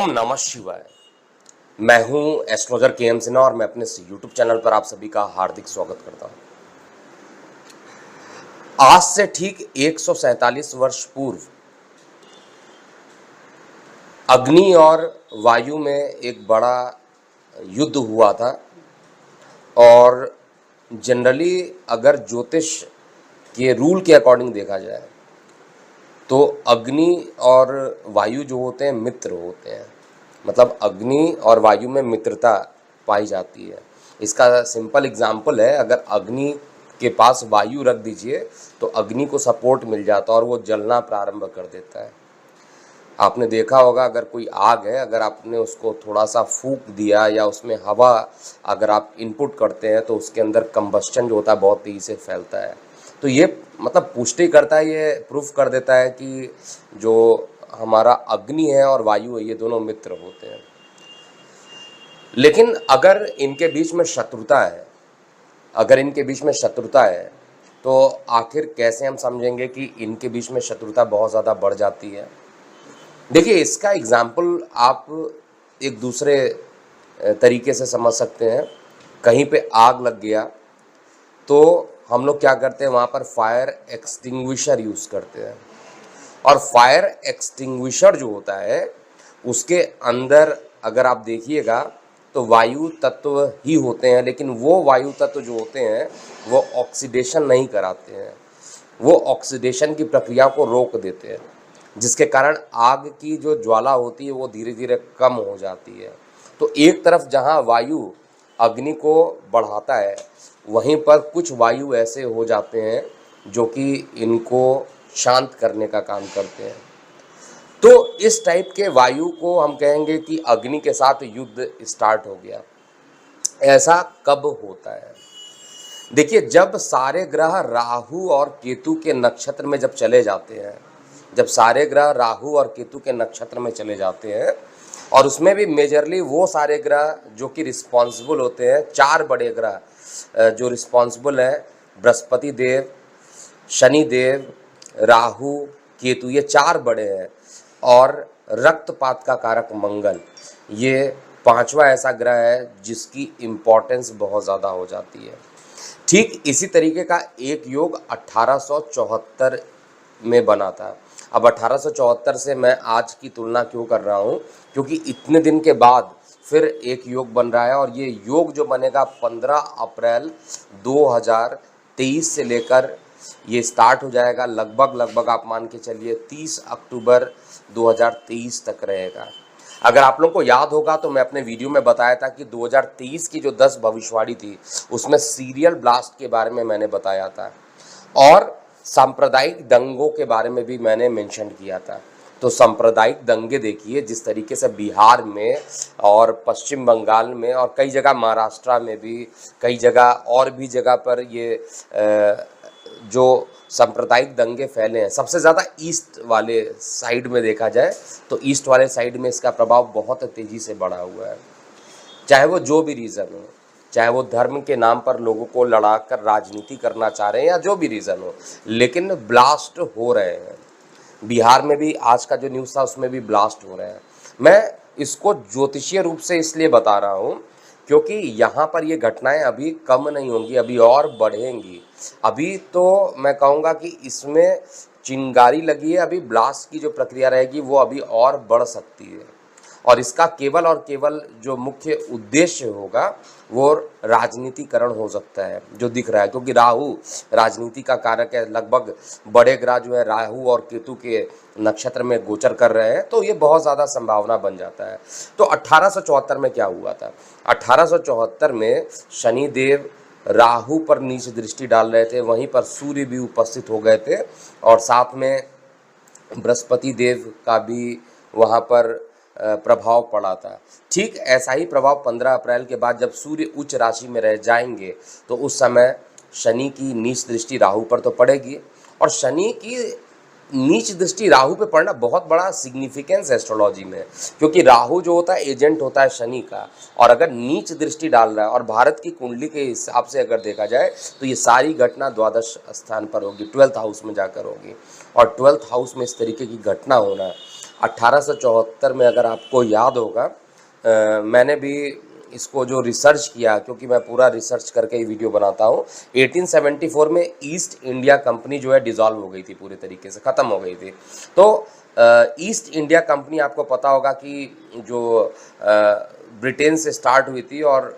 ओम नमः शिवाय। मैं हूं एस्ट्रोलॉजर के.एम. सिन्हा और मैं अपने यूट्यूब चैनल पर आप सभी का हार्दिक स्वागत करता हूं। आज से ठीक 147 वर्ष पूर्व अग्नि और वायु में एक बड़ा युद्ध हुआ था और जनरली अगर ज्योतिष के रूल के अकॉर्डिंग देखा जाए तो अग्नि और वायु जो होते हैं मित्र होते हैं। मतलब अग्नि और वायु में मित्रता पाई जाती है। इसका सिंपल एग्जाम्पल है, अगर अग्नि के पास वायु रख दीजिए तो अग्नि को सपोर्ट मिल जाता है और वो जलना प्रारंभ कर देता है। आपने देखा होगा, अगर कोई आग है, अगर आपने उसको थोड़ा सा फूंक दिया या उसमें हवा अगर आप इनपुट करते हैं तो उसके अंदर कंबस्चन जो होता है बहुत तेज़ी से फैलता है। तो ये मतलब पुष्टि करता है, ये प्रूफ कर देता है कि जो हमारा अग्नि है और वायु है ये दोनों मित्र होते हैं। लेकिन अगर इनके बीच में शत्रुता है, तो आखिर कैसे हम समझेंगे कि इनके बीच में शत्रुता बहुत ज़्यादा बढ़ जाती है। देखिए, इसका एग्जाम्पल आप एक दूसरे तरीके से समझ सकते हैं। कहीं पे आग लग गया तो हम लोग क्या करते हैं, वहाँ पर फायर एक्सटिंग्विशर यूज़ करते हैं और फायर एक्सटिंग्विशर जो होता है उसके अंदर अगर आप देखिएगा तो वायु तत्व ही होते हैं, लेकिन वो वायु तत्व जो होते हैं वो ऑक्सीडेशन नहीं कराते हैं, वो ऑक्सीडेशन की प्रक्रिया को रोक देते हैं, जिसके कारण आग की जो ज्वाला होती है वो धीरे धीरे कम हो जाती है। तो एक तरफ जहाँ वायु अग्नि को बढ़ाता है, वहीं पर कुछ वायु ऐसे हो जाते हैं जो कि इनको शांत करने का काम करते हैं। तो इस टाइप के वायु को हम कहेंगे कि अग्नि के साथ युद्ध स्टार्ट हो गया। ऐसा कब होता है? देखिए, जब सारे ग्रह राहु और केतु के नक्षत्र में जब चले जाते हैं, जब सारे ग्रह राहु और केतु के नक्षत्र में चले जाते हैं और उसमें भी मेजरली वो सारे ग्रह जो कि रिस्पॉन्सिबल होते हैं, चार बड़े ग्रह जो रिस्पॉन्सिबल हैं, बृहस्पति देव, शनि देव, राहु, केतु, ये चार बड़े हैं। और रक्तपात का कारक मंगल, ये पांचवा ऐसा ग्रह है जिसकी इम्पोर्टेंस बहुत ज़्यादा हो जाती है। ठीक इसी तरीके का एक योग 1874 में बना था। अब 1874 से मैं आज की तुलना क्यों कर रहा हूँ, क्योंकि इतने दिन के बाद फिर एक योग बन रहा है और ये योग जो बनेगा 15 अप्रैल 2023 से लेकर ये स्टार्ट हो जाएगा, लगभग आप मान के चलिए 30 अक्टूबर 2023 तक रहेगा। अगर आप लोगों को याद होगा तो मैं अपने वीडियो में बताया था कि 2023 की जो 10 भविष्यवाणी थी उसमें सीरियल ब्लास्ट के बारे में मैंने बताया था और सांप्रदायिक दंगों के बारे में भी मैंने मेंशन किया था। तो सांप्रदायिक दंगे देखिए, जिस तरीके से बिहार में और पश्चिम बंगाल में और कई जगह महाराष्ट्र में भी, कई जगह और भी जगह पर ये जो सांप्रदायिक दंगे फैले हैं, सबसे ज़्यादा ईस्ट वाले साइड में देखा जाए तो ईस्ट वाले साइड में इसका प्रभाव बहुत तेज़ी से बढ़ा हुआ है। चाहे वो जो भी रीज़न हो, चाहे वो धर्म के नाम पर लोगों को लड़ाकर राजनीति करना चाह रहे हैं या जो भी रीज़न हो, लेकिन ब्लास्ट हो रहे हैं। बिहार में भी आज का जो न्यूज़ था उसमें भी ब्लास्ट हो रहे हैं। मैं इसको ज्योतिषीय रूप से इसलिए बता रहा हूँ क्योंकि यहाँ पर ये घटनाएं अभी कम नहीं होंगी, अभी और बढ़ेंगी। अभी तो मैं कहूँगा कि इसमें चिंगारी लगी है, अभी ब्लास्ट की जो प्रक्रिया रहेगी वो अभी और बढ़ सकती है और इसका केवल और केवल जो मुख्य उद्देश्य होगा वो राजनीतिकरण हो सकता है, जो दिख रहा है, क्योंकि राहु राजनीति का कारक है। लगभग बड़े ग्रह जो है राहु और केतु के नक्षत्र में गोचर कर रहे हैं, तो ये बहुत ज़्यादा संभावना बन जाता है। तो 1874 में क्या हुआ था? 1874 में शनिदेव राहु पर नीच दृष्टि डाल रहे थे, वहीं पर सूर्य भी उपस्थित हो गए थे और साथ में बृहस्पति देव का भी वहाँ पर प्रभाव पड़ा था। ठीक ऐसा ही प्रभाव 15 अप्रैल के बाद जब सूर्य उच्च राशि में रह जाएंगे तो उस समय शनि की नीच दृष्टि राहु पर तो पड़ेगी और शनि की नीच दृष्टि राहु पे पड़ना बहुत बड़ा सिग्निफिकेंस है एस्ट्रोलॉजी में, क्योंकि राहु जो होता है एजेंट होता है शनि का, और अगर नीच दृष्टि डाल रहा है और भारत की कुंडली के हिसाब से अगर देखा जाए तो ये सारी घटना द्वादश स्थान पर होगी, 12th हाउस में जाकर होगी। और 12th हाउस में इस तरीके की घटना होना 1874 में अगर आपको याद होगा, मैंने भी इसको जो रिसर्च किया, क्योंकि मैं पूरा रिसर्च करके ही वीडियो बनाता हूँ, 1874 में ईस्ट इंडिया कंपनी जो है डिसॉल्व हो गई थी, पूरे तरीके से ख़त्म हो गई थी। तो ईस्ट इंडिया कंपनी आपको पता होगा कि जो ब्रिटेन से स्टार्ट हुई थी और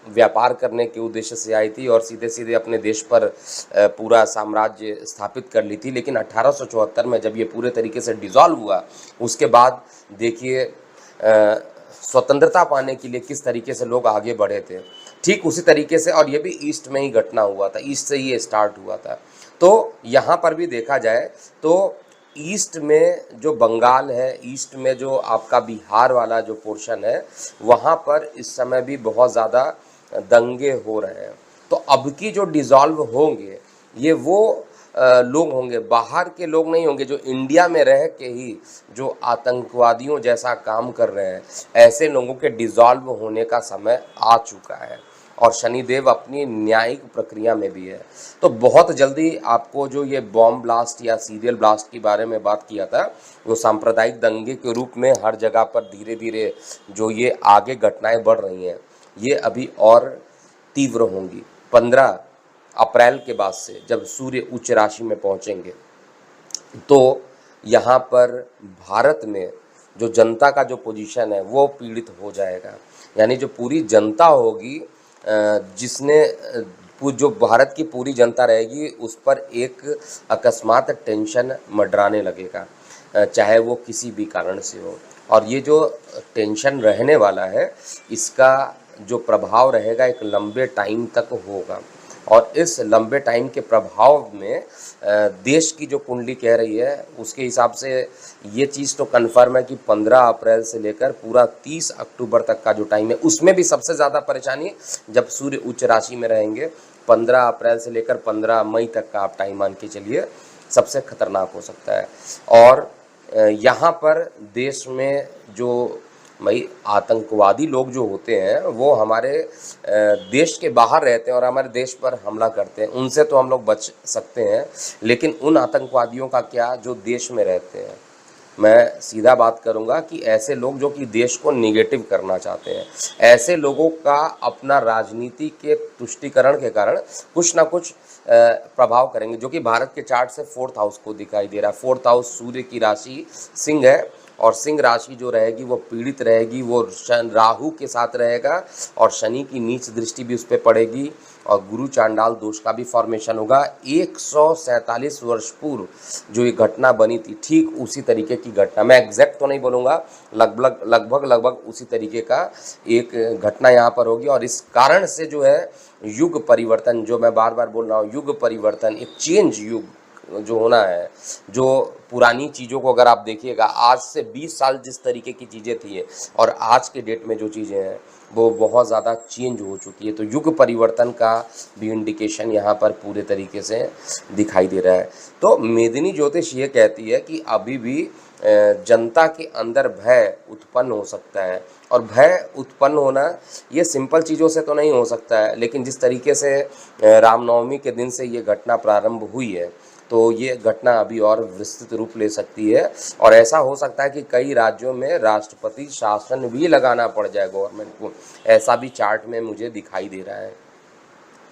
व्यापार करने के उद्देश्य से आई थी और सीधे सीधे अपने देश पर पूरा साम्राज्य स्थापित कर ली थी। लेकिन 1874 में जब ये पूरे तरीके से डिसॉल्व हुआ, उसके बाद देखिए स्वतंत्रता पाने के लिए किस तरीके से लोग आगे बढ़े थे, ठीक उसी तरीके से। और ये भी ईस्ट में ही घटना हुआ था, ईस्ट से ही ये स्टार्ट हुआ था। तो यहाँ पर भी देखा जाए तो ईस्ट में जो बंगाल है, ईस्ट में जो आपका बिहार वाला जो पोर्शन है, वहाँ पर इस समय भी बहुत ज़्यादा दंगे हो रहे हैं। तो अब की जो डिसॉल्व होंगे, ये वो लोग होंगे, बाहर के लोग नहीं होंगे, जो इंडिया में रह के ही जो आतंकवादियों जैसा काम कर रहे हैं, ऐसे लोगों के डिसॉल्व होने का समय आ चुका है। और शनिदेव अपनी न्यायिक प्रक्रिया में भी है। तो बहुत जल्दी आपको जो ये बॉम्ब ब्लास्ट या सीरियल ब्लास्ट के बारे में बात किया था, वो सांप्रदायिक दंगे के रूप में हर जगह पर धीरे धीरे जो ये आगे घटनाएं बढ़ रही हैं, ये अभी और तीव्र होंगी। 15 अप्रैल के बाद से जब सूर्य उच्च राशि में पहुंचेंगे, तो यहाँ पर भारत में जो जनता का जो पोजीशन है वो पीड़ित हो जाएगा। यानी जो पूरी जनता होगी, जिसने जो भारत की पूरी जनता रहेगी, उस पर एक अकस्मात टेंशन मंडराने लगेगा, चाहे वो किसी भी कारण से हो। और ये जो टेंशन रहने वाला है, इसका जो प्रभाव रहेगा एक लंबे टाइम तक होगा। और इस लंबे टाइम के प्रभाव में देश की जो कुंडली कह रही है, उसके हिसाब से ये चीज़ तो कन्फर्म है कि 15 अप्रैल से लेकर पूरा 30 अक्टूबर तक का जो टाइम है, उसमें भी सबसे ज़्यादा परेशानी जब सूर्य उच्च राशि में रहेंगे। 15 अप्रैल से लेकर 15 मई तक का आप टाइम मान के चलिए, सबसे खतरनाक हो सकता है। और यहाँ पर देश में जो भाई आतंकवादी लोग जो होते हैं, वो हमारे देश के बाहर रहते हैं और हमारे देश पर हमला करते हैं, उनसे तो हम लोग बच सकते हैं। लेकिन उन आतंकवादियों का क्या जो देश में रहते हैं, मैं सीधा बात करूंगा कि ऐसे लोग जो कि देश को निगेटिव करना चाहते हैं, ऐसे लोगों का अपना राजनीति के तुष्टीकरण के कारण कुछ ना कुछ प्रभाव करेंगे, जो कि भारत के चार्ट से 4th हाउस को दिखाई दे रहा है। 4th हाउस सूर्य की राशि सिंह है, और सिंह राशि जो रहेगी वो पीड़ित रहेगी, वो राहु के साथ रहेगा, और शनि की नीच दृष्टि भी उस पर पड़ेगी, और गुरु चांडाल दोष का भी फॉर्मेशन होगा। 147 वर्ष पूर्व जो ये घटना बनी थी, ठीक उसी तरीके की घटना, मैं एग्जैक्ट तो नहीं बोलूँगा, लगभग उसी तरीके का एक घटना यहाँ पर होगी। और इस कारण से जो है युग परिवर्तन, जो मैं बार बार बोल रहा हूँ, युग परिवर्तन, एक चेंज युग जो होना है, जो पुरानी चीज़ों को अगर आप देखिएगा, आज से 20 साल जिस तरीके की चीज़ें थी और आज के डेट में जो चीज़ें हैं, वो बहुत ज़्यादा चेंज हो चुकी है। तो युग परिवर्तन का भी इंडिकेशन यहाँ पर पूरे तरीके से दिखाई दे रहा है। तो मेदिनी ज्योतिष ये कहती है कि अभी भी जनता के अंदर भय उत्पन्न हो सकता है, और भय उत्पन्न होना ये सिंपल चीज़ों से तो नहीं हो सकता है, लेकिन जिस तरीके से रामनवमी के दिन से ये घटना प्रारंभ हुई है, तो ये घटना अभी और विस्तृत रूप ले सकती है। और ऐसा हो सकता है कि कई राज्यों में राष्ट्रपति शासन भी लगाना पड़ जाए गवर्नमेंट को, ऐसा भी चार्ट में मुझे दिखाई दे रहा है।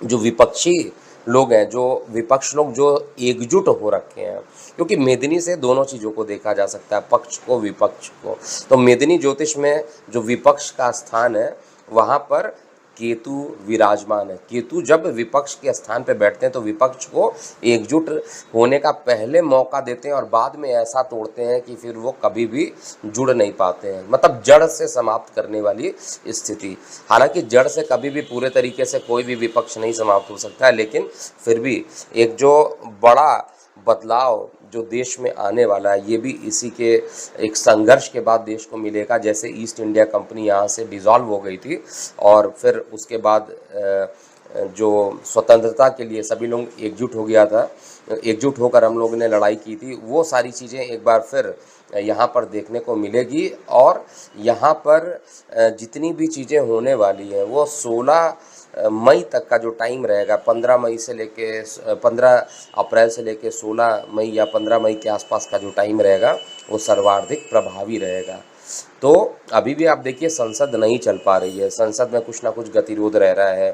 जो विपक्षी लोग हैं, जो विपक्ष लोग जो एकजुट हो रखे हैं, क्योंकि मेदिनी से दोनों चीज़ों को देखा जा सकता है, पक्ष को विपक्ष को। तो मेदिनी ज्योतिष में जो विपक्ष का स्थान है, वहाँ पर केतु विराजमान है। केतु जब विपक्ष के स्थान पर बैठते हैं तो विपक्ष को एकजुट होने का पहले मौका देते हैं, और बाद में ऐसा तोड़ते हैं कि फिर वो कभी भी जुड़ नहीं पाते हैं, मतलब जड़ से समाप्त करने वाली स्थिति। हालांकि जड़ से कभी भी पूरे तरीके से कोई भी विपक्ष नहीं समाप्त हो सकता है, लेकिन फिर भी एक जो बड़ा बदलाव जो देश में आने वाला है, ये भी इसी के एक संघर्ष के बाद देश को मिलेगा। जैसे ईस्ट इंडिया कंपनी यहाँ से डिसॉल्व हो गई थी, और फिर उसके बाद जो स्वतंत्रता के लिए सभी लोग एकजुट हो गया था, एकजुट होकर हम लोगों ने लड़ाई की थी, वो सारी चीज़ें एक बार फिर यहाँ पर देखने को मिलेगी। और यहाँ पर जितनी भी चीज़ें होने वाली हैं वो 16 मई तक का जो टाइम रहेगा, 15 मई से लेके 15 अप्रैल से लेके 16 मई या 15 मई के आसपास का जो टाइम रहेगा वो सर्वाधिक प्रभावी रहेगा। तो अभी भी आप देखिए संसद नहीं चल पा रही है, संसद में कुछ ना कुछ गतिरोध रह रहा है।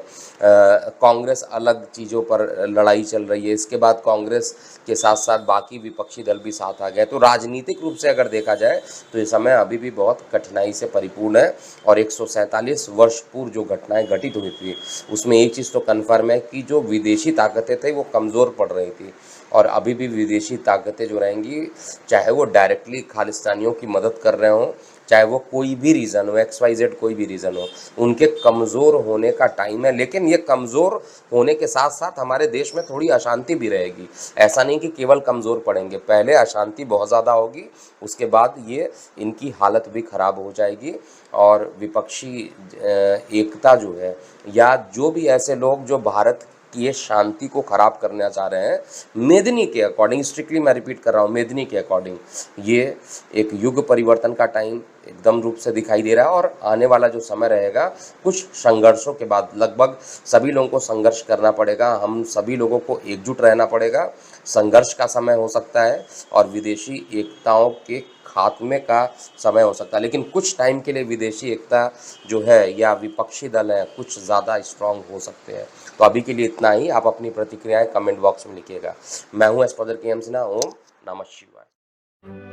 कांग्रेस अलग चीज़ों पर लड़ाई चल रही है, इसके बाद कांग्रेस के साथ साथ बाकी विपक्षी दल भी साथ आ गए। तो राजनीतिक रूप से अगर देखा जाए तो ये समय अभी भी बहुत कठिनाई से परिपूर्ण है। और 147 वर्ष पूर्व जो घटनाएं घटित हुई थी उसमें एक चीज़ तो कन्फर्म है कि जो विदेशी ताकतें थे वो कमज़ोर पड़ रही थी। और अभी भी विदेशी ताकतें जो रहेंगी, चाहे वो डायरेक्टली खालिस्तानियों की मदद कर रहे हों, चाहे वो कोई भी रीज़न हो, XYZ कोई भी रीज़न हो, उनके कमज़ोर होने का टाइम है। लेकिन ये कमज़ोर होने के साथ साथ हमारे देश में थोड़ी अशांति भी रहेगी। ऐसा नहीं कि केवल कमज़ोर पड़ेंगे, पहले अशांति बहुत ज़्यादा होगी, उसके बाद ये इनकी हालत भी ख़राब हो जाएगी। और विपक्षी एकता जो है, या जो भी ऐसे लोग जो भारत कि ये शांति को ख़राब करना चाह रहे हैं, मेदिनी के अकॉर्डिंग, स्ट्रिक्टली मैं रिपीट कर रहा हूँ, मेदिनी के अकॉर्डिंग ये एक युग परिवर्तन का टाइम एकदम रूप से दिखाई दे रहा है। और आने वाला जो समय रहेगा कुछ संघर्षों के बाद, लगभग सभी लोगों को संघर्ष करना पड़ेगा, हम सभी लोगों को एकजुट रहना पड़ेगा। संघर्ष का समय हो सकता है और विदेशी एकताओं के खात्मे का समय हो सकता है। लेकिन कुछ टाइम के लिए विदेशी एकता जो है या विपक्षी दल हैं कुछ ज़्यादा स्ट्रांग हो सकते हैं। तो अभी के लिए इतना ही। आप अपनी प्रतिक्रियाएं कमेंट बॉक्स में लिखिएगा। मैं हूं एस्ट्रोलॉजर KM सिन्हा। ओम नमः शिवाय।